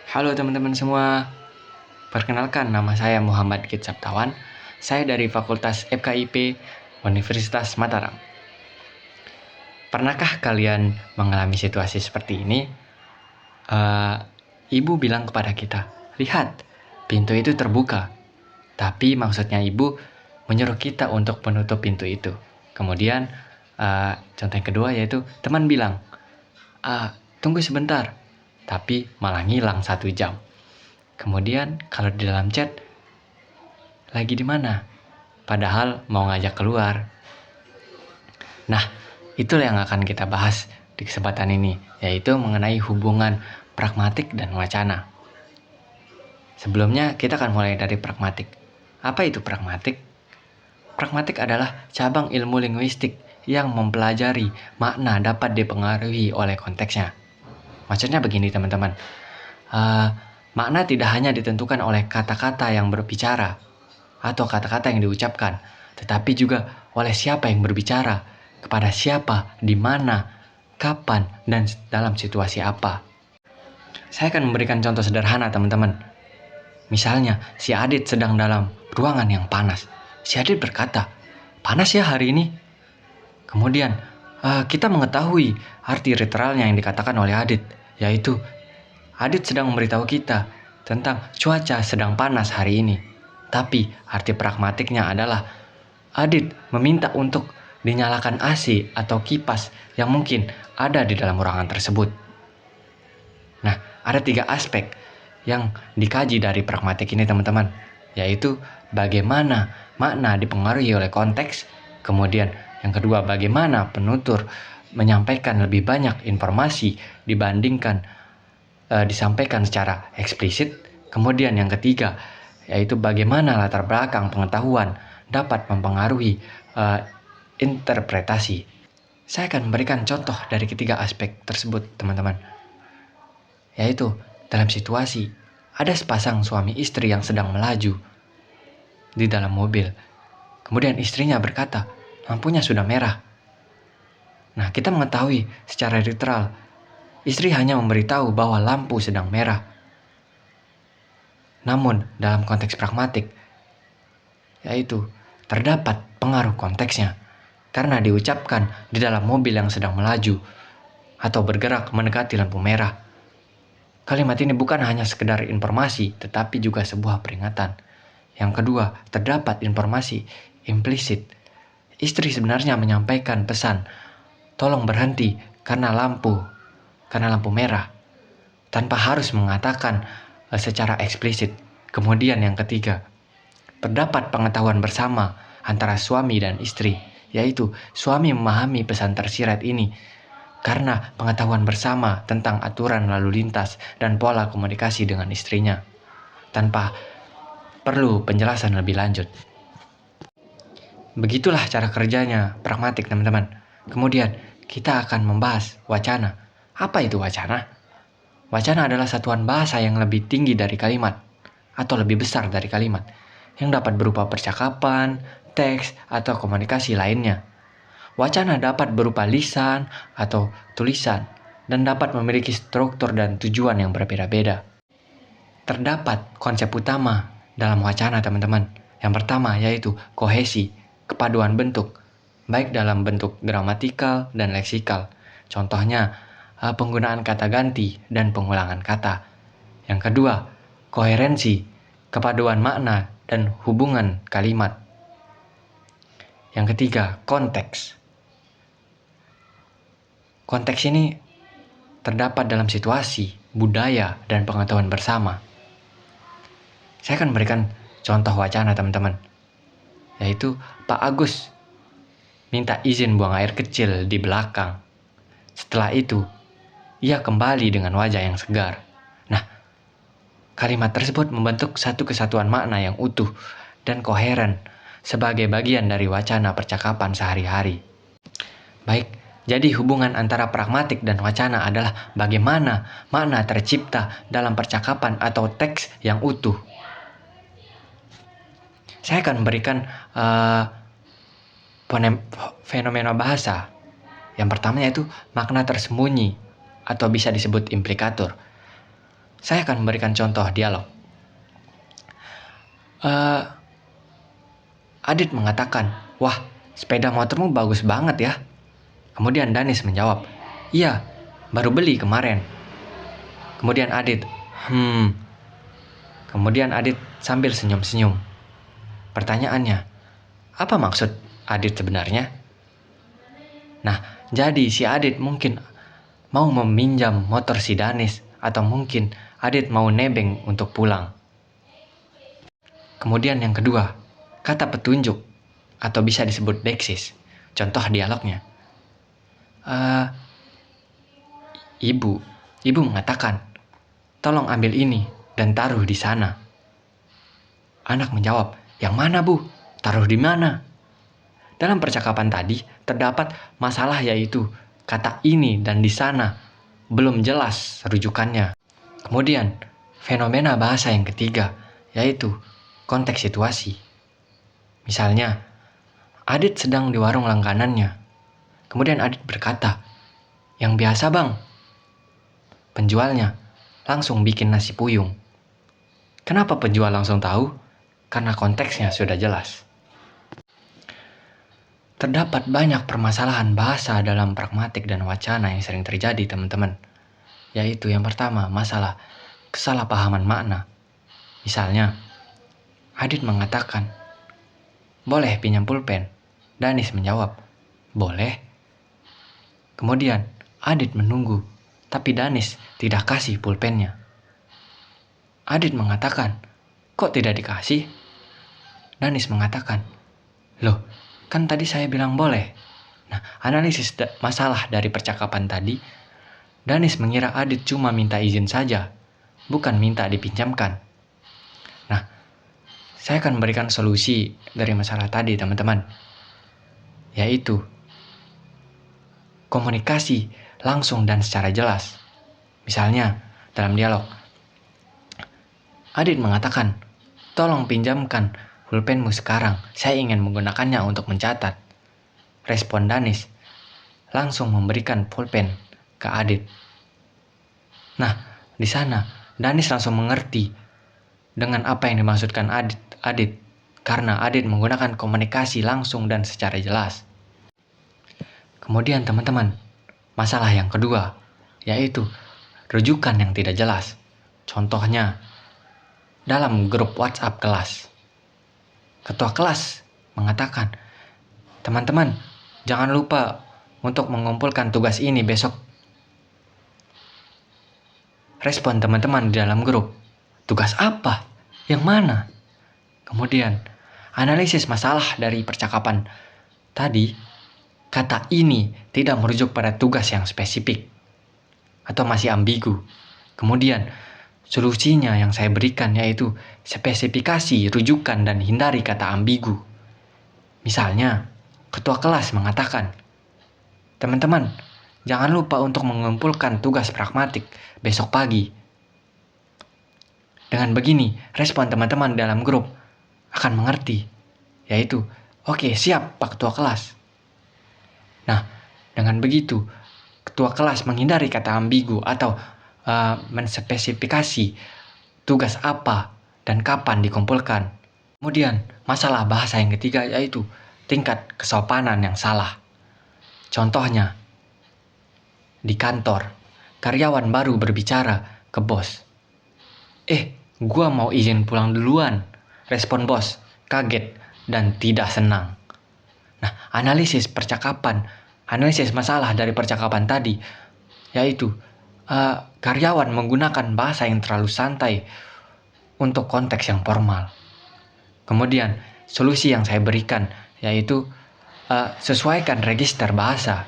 Halo teman-teman semua, perkenalkan nama saya Muhammad Kit Saptawan. Saya dari Fakultas FKIP Universitas Mataram. Pernahkah kalian mengalami situasi seperti ini? Ibu bilang kepada kita, lihat, pintu itu terbuka. Tapi maksudnya ibu menyuruh kita untuk menutup pintu itu. Kemudian contoh yang kedua yaitu teman bilang, tunggu sebentar. Tapi malah ngilang 1 jam. Kemudian kalau di dalam chat, lagi di mana? Padahal mau ngajak keluar. Nah, itulah yang akan kita bahas di kesempatan ini, yaitu mengenai hubungan pragmatik dan wacana. Sebelumnya kita akan mulai dari pragmatik. Apa itu pragmatik? Pragmatik adalah cabang ilmu linguistik yang mempelajari makna dapat dipengaruhi oleh konteksnya. Maksudnya begini teman-teman, makna tidak hanya ditentukan oleh kata-kata yang berbicara atau kata-kata yang diucapkan, tetapi juga oleh siapa yang berbicara, kepada siapa, di mana, kapan, dan dalam situasi apa. Saya akan memberikan contoh sederhana teman-teman. Misalnya, si Adit sedang dalam ruangan yang panas. Si Adit berkata, panas ya hari ini. Kemudian, kita mengetahui arti literalnya yang dikatakan oleh Adit, yaitu Adit sedang memberitahu kita tentang cuaca sedang panas hari ini. Tapi arti pragmatiknya adalah Adit meminta untuk dinyalakan AC atau kipas yang mungkin ada di dalam ruangan tersebut. Nah, ada 3 aspek yang dikaji dari pragmatik ini teman-teman, yaitu bagaimana makna dipengaruhi oleh konteks, kemudian yang kedua bagaimana penutur menyampaikan lebih banyak informasi dibandingkan disampaikan secara eksplisit. Kemudian yang ketiga, yaitu bagaimana latar belakang pengetahuan dapat mempengaruhi interpretasi. Saya akan memberikan contoh dari ketiga aspek tersebut, teman-teman. Yaitu, dalam situasi, ada sepasang suami istri yang sedang melaju di dalam mobil. Kemudian istrinya berkata, lampunya sudah merah. Nah, kita mengetahui secara literal, istri hanya memberitahu bahwa lampu sedang merah. Namun, dalam konteks pragmatik, yaitu terdapat pengaruh konteksnya, karena diucapkan di dalam mobil yang sedang melaju atau bergerak mendekati lampu merah. Kalimat ini bukan hanya sekedar informasi, tetapi juga sebuah peringatan. Yang kedua, terdapat informasi implisit. Istri sebenarnya menyampaikan pesan, tolong berhenti karena lampu merah, tanpa harus mengatakan secara eksplisit. Kemudian yang ketiga, terdapat pengetahuan bersama antara suami dan istri, yaitu suami memahami pesan tersirat ini karena pengetahuan bersama tentang aturan lalu lintas dan pola komunikasi dengan istrinya, tanpa perlu penjelasan lebih lanjut. Begitulah cara kerjanya pragmatik, teman-teman. Kemudian kita akan membahas wacana. Apa itu wacana? Wacana adalah satuan bahasa yang lebih tinggi dari kalimat atau lebih besar dari kalimat, yang dapat berupa percakapan, teks, atau komunikasi lainnya. Wacana dapat berupa lisan atau tulisan dan dapat memiliki struktur dan tujuan yang berbeda-beda. Terdapat konsep utama dalam wacana, teman-teman. Yang pertama yaitu kohesi, kepaduan bentuk, baik dalam bentuk gramatikal dan leksikal. Contohnya, penggunaan kata ganti dan pengulangan kata. Yang kedua, koherensi, kepaduan makna dan hubungan kalimat. Yang ketiga, konteks. Konteks ini terdapat dalam situasi, budaya, dan pengetahuan bersama. Saya akan memberikan contoh wacana, teman-teman. Yaitu, Pak Agus minta izin buang air kecil di belakang. Setelah itu, ia kembali dengan wajah yang segar. Nah, kalimat tersebut membentuk satu kesatuan makna yang utuh dan koheren sebagai bagian dari wacana percakapan sehari-hari. Baik, jadi hubungan antara pragmatik dan wacana adalah bagaimana makna tercipta dalam percakapan atau teks yang utuh. Saya akan memberikan fenomena bahasa. Yang pertama yaitu makna tersembunyi atau bisa disebut implikatur. Saya akan memberikan contoh dialog. Adit mengatakan, "Wah, sepeda motormu bagus banget ya." Kemudian Danis menjawab, "Iya, baru beli kemarin." Kemudian Adit, Kemudian Adit sambil senyum-senyum. Pertanyaannya, apa maksud Adit sebenarnya? Nah, jadi si Adit mungkin mau meminjam motor si Danis, atau mungkin Adit mau nebeng untuk pulang. Kemudian yang kedua, kata petunjuk, atau bisa disebut deksis. Contoh dialognya. Ibu mengatakan, "Tolong ambil ini dan taruh di sana." Anak menjawab, "Yang mana, Bu? Taruh di mana?" Dalam percakapan tadi terdapat masalah, yaitu kata ini dan di sana belum jelas rujukannya. Kemudian fenomena bahasa yang ketiga, yaitu konteks situasi. Misalnya, Adit sedang di warung langganannya. Kemudian Adit berkata, "Yang biasa, Bang." Penjualnya langsung bikin nasi puyung. Kenapa penjual langsung tahu? Karena konteksnya sudah jelas. Terdapat banyak permasalahan bahasa dalam pragmatik dan wacana yang sering terjadi, teman-teman. Yaitu yang pertama, masalah kesalahpahaman makna. Misalnya, Adit mengatakan, "Boleh pinjam pulpen?" Danis menjawab, "Boleh." Kemudian Adit menunggu, tapi Danis tidak kasih pulpennya. Adit mengatakan, "Kok tidak dikasih?" Danis mengatakan, "Loh, kan tadi saya bilang boleh." Nah, analisis masalah dari percakapan tadi, Danis mengira Adit cuma minta izin saja, bukan minta dipinjamkan. Nah, saya akan memberikan solusi dari masalah tadi, teman-teman. Yaitu komunikasi langsung dan secara jelas. Misalnya, dalam dialog, Adit mengatakan, "Tolong pinjamkan pulpenmu sekarang, saya ingin menggunakannya untuk mencatat." Respon Danis, langsung memberikan pulpen ke Adit. Nah, di sana Danis langsung mengerti dengan apa yang dimaksudkan Adit, karena Adit menggunakan komunikasi langsung dan secara jelas. Kemudian teman-teman, masalah yang kedua, yaitu rujukan yang tidak jelas. Contohnya, dalam grup WhatsApp kelas, ketua kelas mengatakan, "Teman-teman, jangan lupa untuk mengumpulkan tugas ini besok." Respon teman-teman di dalam grup, "Tugas apa? Yang mana?" Kemudian, analisis masalah dari percakapan tadi, kata ini tidak merujuk pada tugas yang spesifik atau masih ambigu. Kemudian, solusinya yang saya berikan yaitu spesifikasi, rujukan, dan hindari kata ambigu. Misalnya, ketua kelas mengatakan, "Teman-teman, jangan lupa untuk mengumpulkan tugas pragmatik besok pagi." Dengan begini, respon teman-teman dalam grup akan mengerti, yaitu, "Oke, siap Pak Ketua Kelas." Nah, dengan begitu, ketua kelas menghindari kata ambigu atau menspesifikasi tugas apa dan kapan dikumpulkan. Kemudian, masalah bahasa yang ketiga yaitu tingkat kesopanan yang salah. Contohnya, di kantor, karyawan baru berbicara ke bos. Gua mau izin pulang duluan." Respon bos, kaget dan tidak senang. Nah, analisis masalah dari percakapan tadi, yaitu karyawan menggunakan bahasa yang terlalu santai untuk konteks yang formal. Kemudian, solusi yang saya berikan yaitu sesuaikan register bahasa.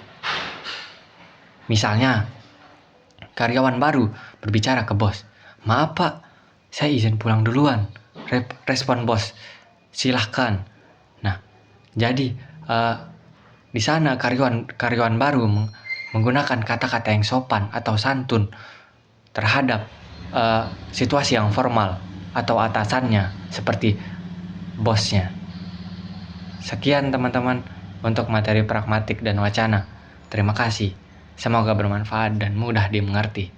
Misalnya, karyawan baru berbicara ke bos, "Maaf Pak, saya izin pulang duluan." Respon bos, "Silahkan." Nah, jadi di sana karyawan baru menggunakan kata-kata yang sopan atau santun terhadap situasi yang formal atau atasannya seperti bosnya. Sekian teman-teman untuk materi pragmatik dan wacana. Terima kasih. Semoga bermanfaat dan mudah dimengerti.